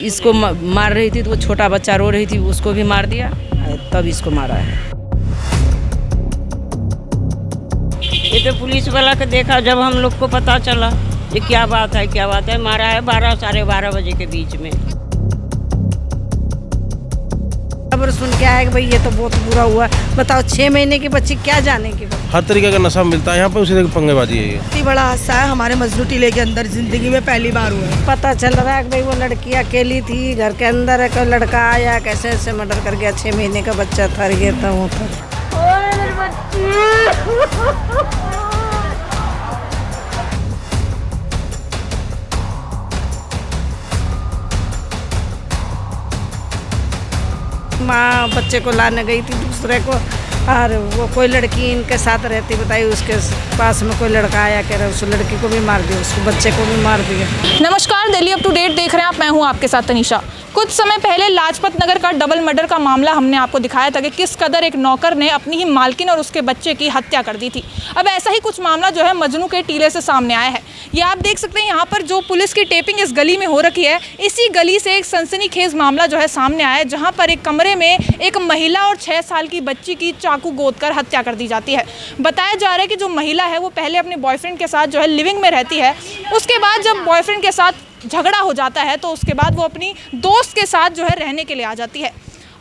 इसको मार रही थी तो वो छोटा बच्चा रो रही थी, उसको भी मार दिया, तब इसको मारा है। ये तो पुलिस वाला को देखा जब हम लोग को पता चला ये क्या बात है, मारा है 12 साढ़े 12 बजे के बीच में। खबर सुन के आया कि भाई ये तो बहुत बुरा हुआ। बताओ 6 महीने की बच्ची क्या जानेगी। हर तरीके का नशा मिलता है यहाँ पे, उसी तरह की पंगेबाजी है ये। इतनी बड़ा हादसा है हमारे मजनू टीले के अंदर जिंदगी में पहली बार हुआ है। पता चल रहा है कि भाई वो लड़की अकेली थी घर के अंदर, है कोई लड़का आया कैसे ऐसे मर्डर कर गया। 6 महीने का बच्चा था, ये था वो था। माँ बच्चे को लाने गई थी दूसरे को, और वो कोई लड़की इनके साथ रहती, बताइए उसके पास में कोई लड़का आया, कह रहा उस लड़की को भी मार दिया, उसको बच्चे को भी मार दिया। नमस्कार, दिल्ली अप टू डेट देख रहे हैं आप। मैं हूं आपके साथ तनीषा। कुछ समय पहले लाजपत नगर का डबल मर्डर का मामला हमने आपको दिखाया था कि किस कदर एक नौकर ने अपनी ही मालकिन और उसके बच्चे की हत्या कर दी थी। अब ऐसा ही कुछ मामला जो है मजनू के टीले से सामने आया है। ये आप देख सकते हैं यहाँ पर जो पुलिस की टेपिंग इस गली में हो रखी है, इसी गली से एक सनसनीखेज मामला जो है सामने आया है, जहाँ पर एक कमरे में एक महिला और 6 साल की बच्ची की चाकू गोद कर हत्या कर दी जाती है। बताया जा रहा है कि जो महिला है वो पहले अपने बॉयफ्रेंड के साथ जो है लिविंग में रहती है, उसके बाद जब बॉयफ्रेंड के साथ झगड़ा हो जाता है तो उसके बाद वो अपनी दोस्त के साथ जो है रहने के लिए आ जाती है।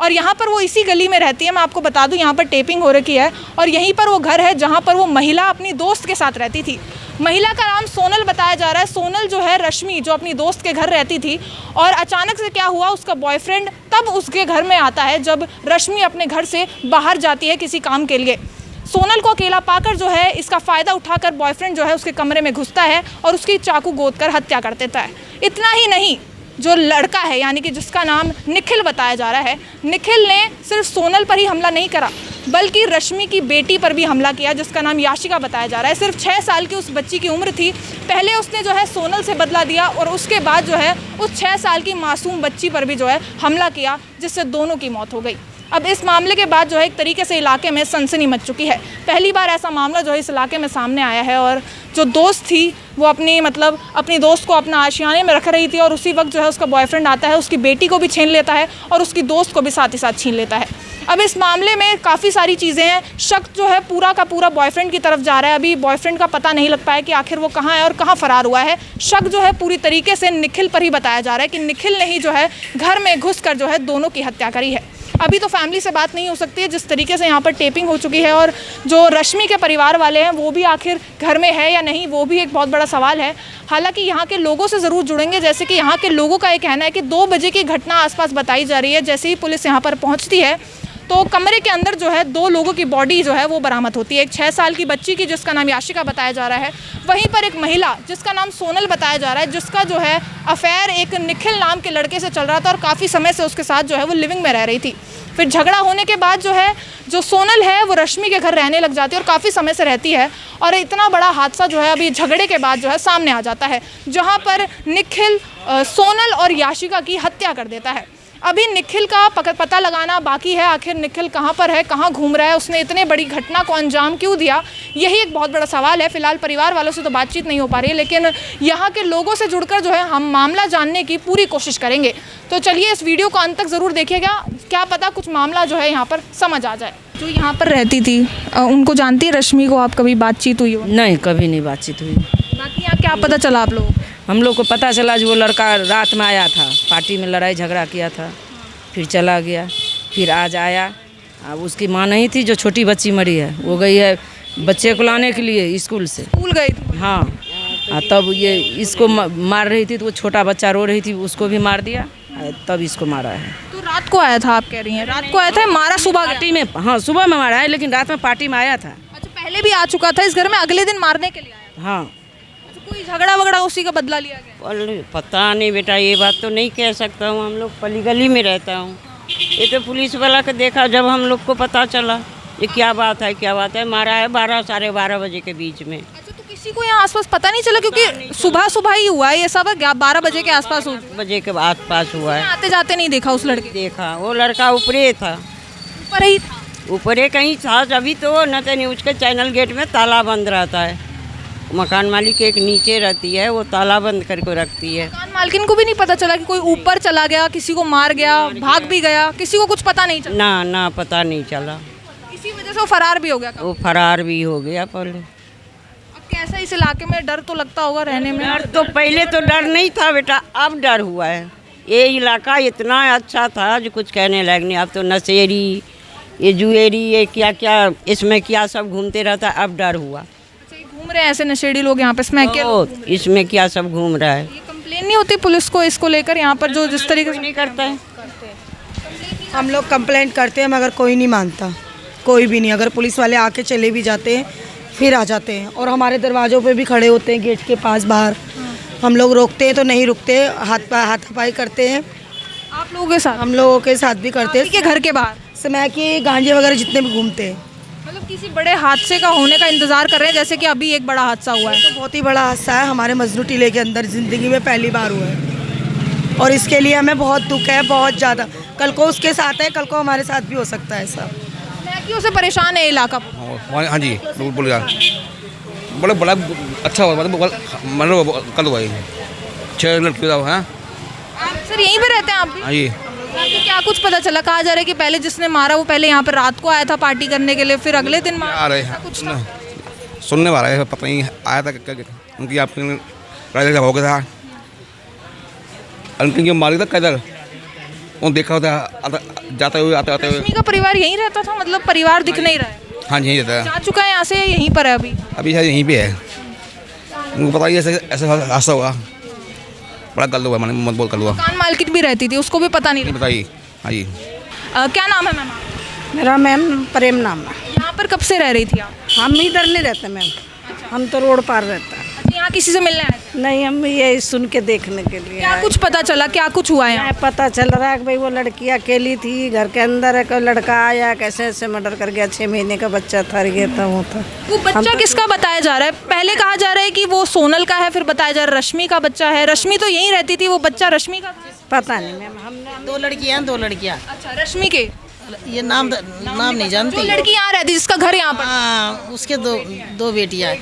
और यहाँ पर वो इसी गली में रहती है। मैं आपको बता दूँ यहाँ पर टेपिंग हो रखी है और यहीं पर वो घर है जहाँ पर वो महिला अपनी दोस्त के साथ रहती थी। महिला का नाम सोनल बताया जा रहा है। सोनल जो है रश्मि जो अपनी दोस्त के घर रहती थी, और अचानक से क्या हुआ, उसका बॉयफ्रेंड तब उसके घर में आता है जब रश्मि अपने घर से बाहर जाती है किसी काम के लिए। सोनल को अकेला पाकर जो है इसका फ़ायदा उठाकर बॉयफ्रेंड जो है उसके कमरे में घुसता है और उसकी चाकू गोद कर हत्या कर देता है। इतना ही नहीं, जो लड़का है यानी कि जिसका नाम निखिल बताया जा रहा है, निखिल ने सिर्फ सोनल पर ही हमला नहीं करा बल्कि रश्मि की बेटी पर भी हमला किया, जिसका नाम याशिका बताया जा रहा है। सिर्फ 6 साल की उस बच्ची की उम्र थी। पहले उसने जो है सोनल से बदला दिया और उसके बाद जो है उस 6 साल की मासूम बच्ची पर भी जो है हमला किया, जिससे दोनों की मौत हो गई। अब इस मामले के बाद जो है एक तरीके से इलाके में सनसनी मच चुकी है। पहली बार ऐसा मामला जो है इस इलाके में सामने आया है, और जो दोस्त थी वो अपनी दोस्त को अपना आशियाने में रख रही थी, और उसी वक्त जो है उसका बॉयफ्रेंड आता है, उसकी बेटी को भी छीन लेता है और उसकी दोस्त को भी साथ ही साथ छीन लेता है। अब इस मामले में काफ़ी सारी चीज़ें हैं। शक जो है पूरा का पूरा बॉयफ्रेंड की तरफ जा रहा है। अभी बॉयफ्रेंड का पता नहीं लग पाया कि आखिर वो कहाँ है और कहाँ फ़रार हुआ है। शक जो है पूरी तरीके से निखिल पर ही बताया जा रहा है कि निखिल ने ही जो है घर में घुसकर जो है दोनों की हत्या करी है। अभी तो फैमिली से बात नहीं हो सकती है, जिस तरीके से यहाँ पर टेपिंग हो चुकी है, और जो रश्मि के परिवार वाले हैं वो भी आखिर घर में है या नहीं, वो भी एक बहुत बड़ा सवाल है। हालांकि यहाँ के लोगों से ज़रूर जुड़ेंगे, जैसे कि यहाँ के लोगों का ये कहना है कि 2 बजे की घटना आसपास बताई जा रही है। जैसे ही पुलिस यहाँ पर पहुँचती है तो कमरे के अंदर जो है 2 लोगों की बॉडी जो है वो बरामद होती है। एक 6 साल की बच्ची की जिसका नाम याशिका बताया जा रहा है, वहीं पर एक महिला जिसका नाम सोनल बताया जा रहा है, जिसका जो है अफेयर एक निखिल नाम के लड़के से चल रहा था और काफ़ी समय से उसके साथ जो है वो लिविंग में रह रही थी। फिर झगड़ा होने के बाद जो है जो सोनल है वो रश्मि के घर रहने लग जाती है और काफ़ी समय से रहती है, और इतना बड़ा हादसा जो है अभी झगड़े के बाद जो है सामने आ जाता है, जहाँ पर निखिल सोनल और याशिका की हत्या कर देता है। अभी निखिल का पता लगाना बाकी है। आखिर निखिल कहाँ पर है, कहाँ घूम रहा है, उसने इतने बड़ी घटना को अंजाम क्यों दिया, यही एक बहुत बड़ा सवाल है। फिलहाल परिवार वालों से तो बातचीत नहीं हो पा रही है, लेकिन यहाँ के लोगों से जुड़कर जो है हम मामला जानने की पूरी कोशिश करेंगे। तो चलिए इस वीडियो को अंत तक ज़रूर देखिएगा, क्या पता कुछ मामला जो है यहाँ पर समझ आ जाए। जो यहाँ पर रहती थी उनको जानती है रश्मि को, आप कभी बातचीत हुई हो? नहीं, कभी नहीं बातचीत हुई। बाकी यहाँ क्या पता चला आप लोगों को? हम लोग को पता चला जो वो लड़का रात में आया था, पार्टी में लड़ाई झगड़ा किया था, फिर चला गया, फिर आज आया। अब उसकी माँ नहीं थी, जो छोटी बच्ची मरी है वो गई है बच्चे को लाने के लिए स्कूल गई थी। हाँ, तब ये इसको मार रही थी तो वो छोटा बच्चा रो रही थी, उसको भी मार दिया, तब इसको मारा है। तो रात को आया था, आप कह रही हैं रात को आया था, मारा सुबह पार्टी में? हाँ, सुबह में मारा है, लेकिन रात में पार्टी में आया था। अच्छा, पहले भी आ चुका था इस घर में, अगले दिन मारने के लिए आया था? हाँ। कोई झगड़ा वगड़ा उसी का बदला लिया गया? पता नहीं बेटा, ये बात तो नहीं कह सकता हूँ। हम लोग पली गली में रहता हूँ। ये तो पुलिस वाला को देखा जब हम लोग को पता चला ये क्या बात है, मारा है 12 साढ़े 12 बजे के बीच में। अच्छा, तो किसी को यहाँ आसपास पता नहीं चला? क्योंकि सुबह ही हुआ है ये सब, 12 बजे के आसपास हुआ। 12 बजे के आसपास हुआ है। आते जाते नहीं देखा उस लड़के? देखा, वो लड़का ऊपरे था। ऊपर ही था? ऊपरे कहीं था। अभी तो न तो न्यूज़ के चैनल गेट में ताला बंद रहता है। मकान मालिक एक नीचे रहती है, वो ताला बंद करके रखती है। मकान मालकिन को भी नहीं पता चला कि कोई ऊपर चला गया, किसी को मार गया, भाग भी गया, किसी को कुछ पता नहीं चला? ना ना पता नहीं चला, इसी वजह से वो फरार भी हो गया। वो फरार भी हो गया पहले। अब कैसा इस इलाके में डर तो लगता होगा रहने में? डर तो पहले तो डर नहीं था बेटा, अब डर हुआ है। ये इलाका इतना अच्छा था जो कुछ कहने लायक नहीं। अब तो नशेरी, ये जुएरी, ये क्या क्या इसमें क्या सब घूमते रहता है, अब डर हुआ। अच्छा, ये घूम रहे हैं ऐसे नशेड़ी लोग यहाँ पे स्मैक के? बहुत, इसमें क्या सब घूम रहा है। ये कंप्लेन नहीं होती पुलिस को इसको लेकर यहाँ पर जो जिस तरीके से नहीं करता है। हम लोग कंप्लेंट करते हैं मगर कोई नहीं मानता, कोई भी नहीं। अगर पुलिस वाले आके चले भी जाते हैं फिर आ जाते हैं और हमारे दरवाज़ों पे भी खड़े होते हैं गेट के पास बाहर। हम लोग रोकते हैं तो नहीं रुकते, हाथापाई करते हैं। आप लोगों के साथ? हम लोगों के साथ भी करते आप ही के घर के बाहर? हैं। समय कि गांजे वगैरह जितने भी घूमते हैं। मतलब किसी बड़े हादसे का होने का इंतजार कर रहे हैं, जैसे कि अभी एक बड़ा हादसा हुआ है। तो बहुत ही बड़ा हादसा है, हमारे मजनू टीले के अंदर ज़िंदगी में पहली बार हुआ है और इसके लिए हमें बहुत दुख है, बहुत ज़्यादा। कल को उसके साथ है, कल को हमारे साथ भी हो सकता है ऐसा। स्मैकियों से परेशान है इलाका? हाँ जी बिल्कुल यार, बड़ा बड़ा अच्छा हुआ, मतलब कल हुआ ये 6 लड़के का है। आप सर यहीं पे रहते हैं आप भी? हाँ जी। आपको क्या कुछ पता चला? कहा जा रहा है कि पहले जिसने मारा वो पहले यहाँ पर रात को आया था पार्टी करने के लिए, फिर अगले दिन मारा। आ रहे कुछ हैं सुनने वाला है, पता नहीं आया था उनकी आपकी हो गया था, उनकी जो मारी था कैदर वो देखा होता जाते हुए आते आते हुए। रश्मि का परिवार यहीं रहता था? मतलब परिवार दिख नहीं रहा है? हाँ जी यहीं रहता है, जा चुका है यहाँ से, यहीं पर है अभी? अभी शायद यहीं पे है। उनको पता ही ऐसे ऐसे हादसा हुआ, बड़ा गलत हुआ, मैंने मत बोल कर हुआ। मकान मालकिन भी रहती थी, उसको भी पता नहीं? बताइए। हाँ जी। क्या नाम है मैम? मेरा मैम प्रेम नाम है। यहाँ पर कब से रह रही थी आप? हम इधर नहीं रहते मैम, हम तो रोड पार रहते हैं। अच्छा, यहाँ किसी से मिलने आए थे? नहीं, हम ये सुन के देखने के लिए क्या आए। कुछ पता चला, क्या कुछ हुआ है यहाँ? यहाँ पता चल रहा है कि भाई वो लड़की अकेली थी घर के अंदर है, कोई लड़का आया कैसे ऐसे मर्डर कर गया, 6 महीने का बच्चा था, ये था वो था। वो बच्चा किसका बताया जा रहा है? पहले कहा जा रहा है कि वो सोनल का है, फिर बताया जा रहा है रश्मि का बच्चा है। रश्मि तो यहीं रहती थी, वो बच्चा रश्मि का था? पता नहीं मैम, हमने 2 लड़कियां, 2 लड़कियां। अच्छा, रश्मि के ये नाम नहीं जो जानती। लड़की यहाँ रहती जिसका घर यहाँ पर? हाँ, उसके दो बेटियां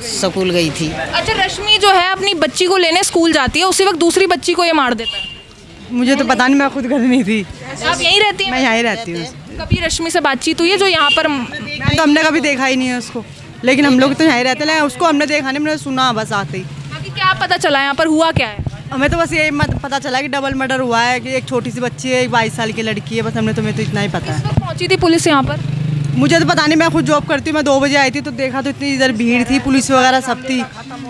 स्कूल गई थी। अच्छा, रश्मि जो है अपनी बच्ची को लेने स्कूल जाती है, उसी वक्त दूसरी बच्ची को ये मार देता है। मुझे तो पता नहीं, मैं खुद घर नहीं थी। आप यहीं रहती हैं? मैं यहीं रहती हूँ। कभी रश्मि से बातचीत हुई है जो यहाँ पर? तो हमने कभी देखा ही नहीं है उसको, लेकिन हम लोग तो यहीं रहते हैं। उसको हमने देखा नहीं, हमने सुना बस आते ही। बाकी क्या पता चला यहाँ पर हुआ क्या है? हमें तो बस यही पता चला कि डबल मर्डर हुआ है, कि एक छोटी सी बच्ची है, एक 22 साल की लड़की है, बस तुम्हें तो इतना ही पता है। किस वक्त पहुँची थी पुलिस यहाँ पर? मुझे तो पता नहीं, मैं खुद जॉब करती हूँ। मैं 2 बजे आई थी तो देखा तो इतनी इधर भीड़ थी, पुलिस वगैरह सब थी,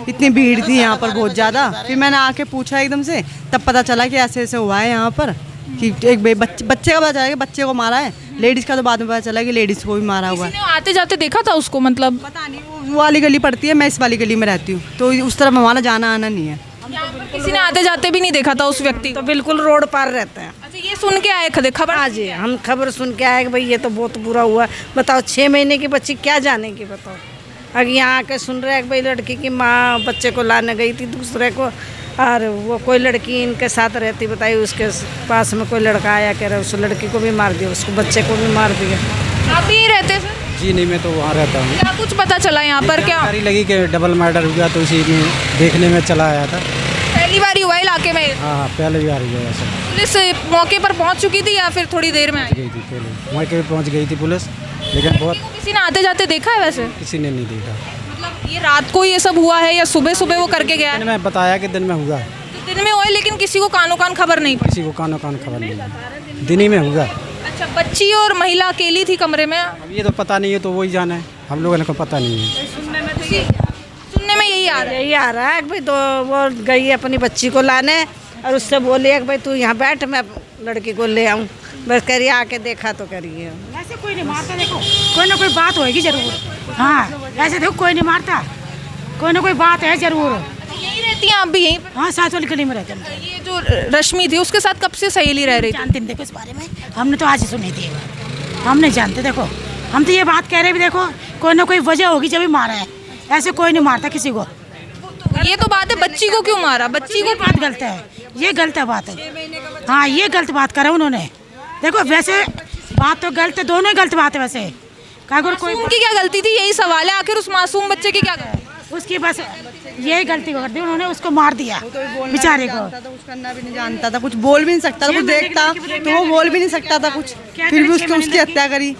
इतनी भीड़ थी यहाँ पर बहुत ज़्यादा। फिर मैंने आके पूछा एकदम से, तब पता चला कि ऐसे ऐसे हुआ है यहाँ पर, कि एक बच्चे का पता चला कि बच्चे को मारा है। लेडीज़ का तो बाद में पता चला कि लेडीज़ को भी मारा हुआ है। किसी ने आते जाते देखा था उसको? मतलब पता नहीं, वो वाली गली पड़ती है, मैं इस वाली गली में रहती हूँ, तो उस तरफ हमारा जाना आना नहीं है। किसी ने आते जाते भी नहीं देखा था उस व्यक्ति तो को? बिल्कुल रोड पार रहते हैं। अच्छा, ये सुन के आए खबर? हाँ जी, हम खबर सुन के आए कि भाई ये तो बहुत बुरा हुआ। बताओ 6 महीने की बच्ची क्या जानेगी, बताओ। अगर यहाँ आके सुन रहे हैं कि भाई लड़की की माँ बच्चे को लाने गई थी दूसरे को, और वो कोई लड़की इनके साथ रहती, बताइए उसके पास में कोई लड़का आया कह रहा है उस लड़की को भी मार दिया, उसको बच्चे को भी मार दिया। आप भी यहीं रहते सर? जी नहीं, मैं तो वहाँ रहता हूँ। क्या कुछ पता चला यहाँ पर? क्या जानकारी लगी कि डबल मर्डर हुआ, तो इसी में देखने में चला आया था। पहली बार ही हुआ इलाके में? हाँ, पहले भी आ रही है ऐसा। पुलिस मौके पर पहुँच चुकी थी या फिर थोड़ी देर में आई? गई थी पहले, मौके पे पहुँच गई थी पुलिस, लेकिन बहुत किसी ने आते जाते देखा है वैसे? किसी ने नहीं देखा। मतलब ये रात को ये सब हुआ है या सुबह सुबह वो करके गया है? दिन में बताया कि दिन में हुआ, तो दिन में हुआ, लेकिन किसी को कानो कान खबर नहीं पड़ी? किसी को कानो कान खबर नहीं, दिन ही में हुआ। अच्छा, बच्ची और महिला अकेली थी कमरे में? अब ये तो पता नहीं है, तो वही जाना है, हम लोगों को पता नहीं है। सुनने में यही आ रहा है। यही आ रहा है कि भाई तो वो गई अपनी बच्ची को लाने और उससे बोली है कि भाई तू यहाँ बैठ, मैं लड़की को ले आऊँ। बस करिए आके देखा तो करिए। ऐसे कोई नहीं मारता, देखो कोई ना कोई बात होएगी जरूर। हाँ, ऐसे देखो कोई नहीं मारता, कोई ना कोई बात है जरूर। यहीं रहती हैं आप भी? यहीं पर? हाँ, 7 वाली गली में रहते हैं। ये जो रश्मि थी उसके साथ कब से सहेली रह रही थी? जानते नहीं, देखो इस बारे में हमने तो आज ही सुनी थी, हम नहीं जानते। देखो हम तो ये बात कह रहे भी, देखो कोई ना कोई वजह होगी जब भी मारा है, ऐसे कोई नहीं मारता किसी को। ये तो बात है, बच्ची को क्यों मारा? बच्ची को बात गलत है, ये गलत है बात है। हाँ, ये गलत बात करा उन्होंने। देखो वैसे बात तो गलत है, दोनों ही गलत बात है वैसे। अगर कोई उनकी क्या गलती थी, यही सवाल है। आखिर उस मासूम बच्चे की क्या गलती? उसकी बस यही गलती कर दी उन्होंने, उसको मार दिया बेचारे को। कुछ करना भी नहीं जानता था, कुछ बोल भी नहीं सकता था, कुछ देखता तो वो बोल भी नहीं सकता था कुछ, फिर भी उसकी हत्या करी।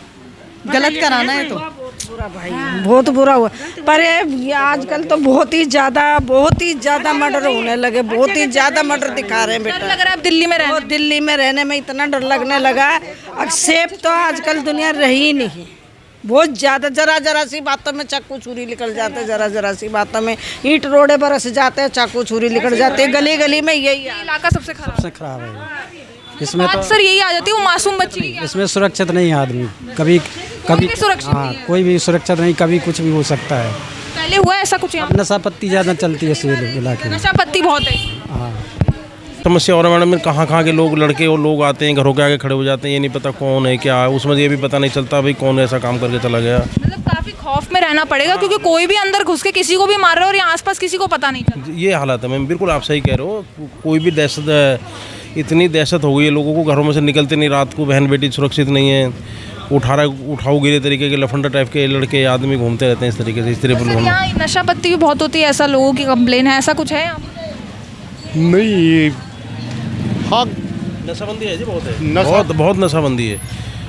गलत कराना है तो बुरा भाई, बहुत बुरा हुआ। पर ये आजकल तो बहुत ही ज्यादा मर्डर होने लगे, बहुत ही ज्यादा मर्डर दिखा रहे हैं डर बेटा। लग रहा है अब दिल्ली में रहने और दिल्ली में रहने में इतना डर लगने लगा, अब सेफ तो आजकल दुनिया रही ही नहीं। बहुत ज्यादा जरा सी बातों में चाकू छुरी निकल जाते, जरा सी बातों में ईंट रोडे बरस जाते हैं, चाकू छुरी निकल जाते हैं। गली गली में यही ये इलाका सबसे खराब सबसे खराब है इसमें तो। सर यही आ जाती है वो मासूम बच्ची की। इसमें सुरक्षित नहीं है आदमी, कभी भी सुरक्षित नहीं है। कोई भी सुरक्षित नहीं, कभी कुछ भी हो सकता है। पहले हुआ ऐसा कुछ यहाँ? नशा पत्ती ज़्यादा चलती है इस इलाके में। नशा पत्ती बहुत है। हाँ, समस्या और मैडम, कहाँ के लोग लड़के और लोग आते हैं, घरों के आगे खड़े हो जाते हैं, ये नहीं पता कौन है क्या है, उसमें ये भी पता नहीं चलता भाई कौन ऐसा काम करके चला गया। मतलब काफी खौफ में रहना पड़ेगा, क्योंकि कोई भी अंदर घुस के किसी को भी मार रहा है और यहाँ आसपास किसी को पता नहीं चलता। ये हालत है मैम, बिल्कुल आप सही कह रहे हो। कोई भी दहशत है, इतनी दहशत हो गई है लोगों को, घरों में से निकलते नहीं, रात को बहन बेटी सुरक्षित नहीं है, उठाओ गिरे तरीके के लफंडा टाइप के लड़के आदमी घूमते रहते हैं इस तरीके से, इस तरह सर यहाँ नशा पत्ती भी बहुत होती है, ऐसा लोगों की कंप्लेन है, ऐसा कुछ है यहाँ? नहीं, हाँ नशाबंदी है जी, बहुत है, बहुत नशाबंदी है,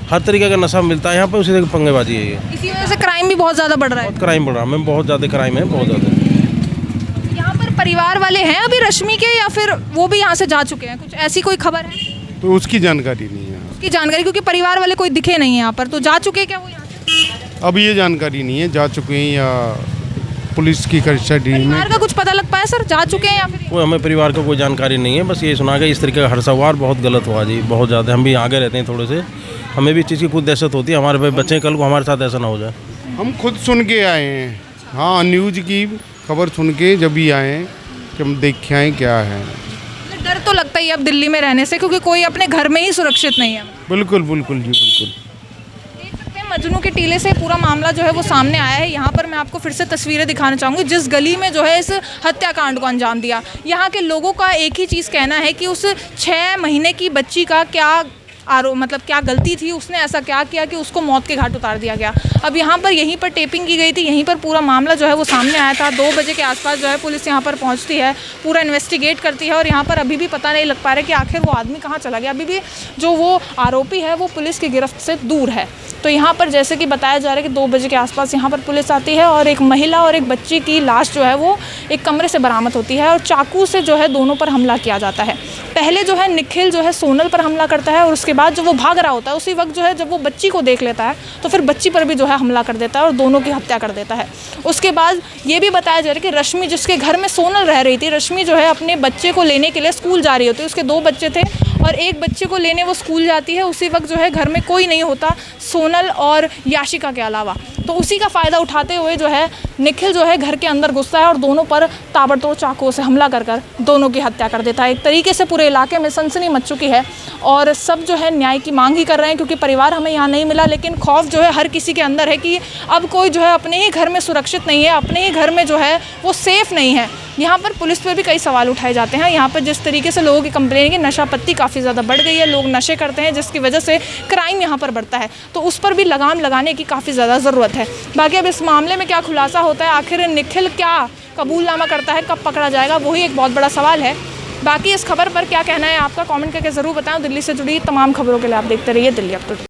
हर तरीके का नशा मिलता है यहाँ पर, उसी तरह की पंगेबाजी है ये। इसी वजह से क्राइम भी बहुत ज़्यादा बढ़ रहा है। बहुत क्राइम बढ़ रहा है मैम, बहुत ज़्यादा क्राइम है, बहुत ज़्यादा। यहाँ पर परिवार वाले हैं अभी रश्मि के, या फिर वो भी यहाँ से जा चुके हैं? कुछ ऐसी कोई खबर है? तो उसकी जानकारी नहीं है। उसकी जानकारी, क्योंकि परिवार वाले कोई दिखे नहीं यहाँ पर, तो जा चुके हैं क्या वो यहाँ से? अब ये जानकारी नहीं है जा चुके हैं या पुलिस की कस्टडी में। परिवार का कुछ पता लग पाया सर, जा चुके हैं या फिर? कोई हमें परिवार का कोई जानकारी नहीं है, बस ये सुना कि इस तरीके का हड़सवार बहुत गलत हुआ जी, बहुत ज़्यादा। हम भी आगे रहते हैं थोड़े से, हमें भी इस चीज़ की खुद दहशत होती है, हमारे बच्चे कल को हमारे साथ ऐसा ना हो जाए। हम खुद सुन के आए हैं, हाँ न्यूज़ की खबर सुन के जब भी आए हैं कि हम देख के आए क्या है। डर तो लगता ही अब दिल्ली में रहने से, क्योंकि कोई अपने घर में ही सुरक्षित नहीं है। बिल्कुल बिल्कुल जी, बिल्कुल। देख सकते हैं मजनू के टीले से पूरा मामला जो है वो सामने आया है। यहाँ पर मैं आपको फिर से तस्वीरें दिखाना चाहूँगी जिस गली में जो है इस हत्याकांड को अंजाम दिया। यहाँ के लोगों का एक ही चीज़ कहना है कि उस 6 महीने की बच्ची का क्या मतलब क्या गलती थी, उसने ऐसा क्या किया कि उसको मौत के घाट उतार दिया गया। अब यहाँ पर यहीं पर टेपिंग की गई थी, यहीं पर पूरा मामला जो है वो सामने आया था। 2 बजे के आसपास जो है पुलिस यहाँ पर पहुँचती है, पूरा इन्वेस्टिगेट करती है, और यहाँ पर अभी भी पता नहीं लग पा रहा है कि आखिर वो आदमी कहाँ चला गया। अभी भी जो वो आरोपी है वो पुलिस की गिरफ्त से दूर है। तो यहाँ पर जैसे कि बताया जा रहा है कि 2 बजे के आसपास यहाँ पर पुलिस आती है और एक महिला और एक बच्ची की लाश जो है वो एक कमरे से बरामद होती है, और चाकू से जो है दोनों पर हमला किया जाता है। पहले जो है निखिल जो है सोनल पर हमला करता है, और उसके बाद जो वो भाग रहा होता है उसी वक्त जो है जब वो बच्ची को देख लेता है तो फिर बच्ची पर भी जो है हमला कर देता है और दोनों की हत्या कर देता है। उसके बाद ये भी बताया जा रहा है कि रश्मि, जिसके घर में सोनल रह रही थी, रश्मि जो है अपने बच्चे को लेने के लिए स्कूल जा रही होती है। उसके 2 बच्चे थे और एक बच्चे को लेने वो स्कूल जाती है। उसी वक्त जो है घर में कोई नहीं होता सोनल और याशिका के अलावा। तो उसी का फ़ायदा उठाते हुए जो है निखिल जो है घर के अंदर घुसता है और दोनों पर ताबड़तोड़ चाकुओं से हमला कर दोनों की हत्या कर देता है। एक तरीके से पूरे इलाके में सनसनी मच चुकी है और सब जो है न्याय की मांग ही कर रहे हैं, क्योंकि परिवार हमें यहाँ नहीं मिला, लेकिन खौफ जो है हर किसी के अंदर है कि अब कोई जो है अपने ही घर में सुरक्षित नहीं है, अपने ही घर में जो है वो सेफ़ नहीं है। यहाँ पर पुलिस पर भी कई सवाल उठाए जाते हैं। यहाँ पर जिस तरीके से लोगों की कंप्लेन है कि नशा पत्ती काफ़ी ज़्यादा बढ़ गई है, लोग नशे करते हैं जिसकी वजह से क्राइम यहाँ पर बढ़ता है, तो उस पर भी लगाम लगाने की काफ़ी ज़्यादा ज़रूरत है। बाकी अब इस मामले में क्या खुलासा होता है, आखिर निखिल क्या कबूलनामा करता है, कब पकड़ा जाएगा, वही एक बहुत बड़ा सवाल है। बाकी इस खबर पर क्या कहना है आपका, कमेंट करके ज़रूर बताएं। दिल्ली से जुड़ी तमाम खबरों के लिए आप देखते रहिए दिल्ली अपडेट।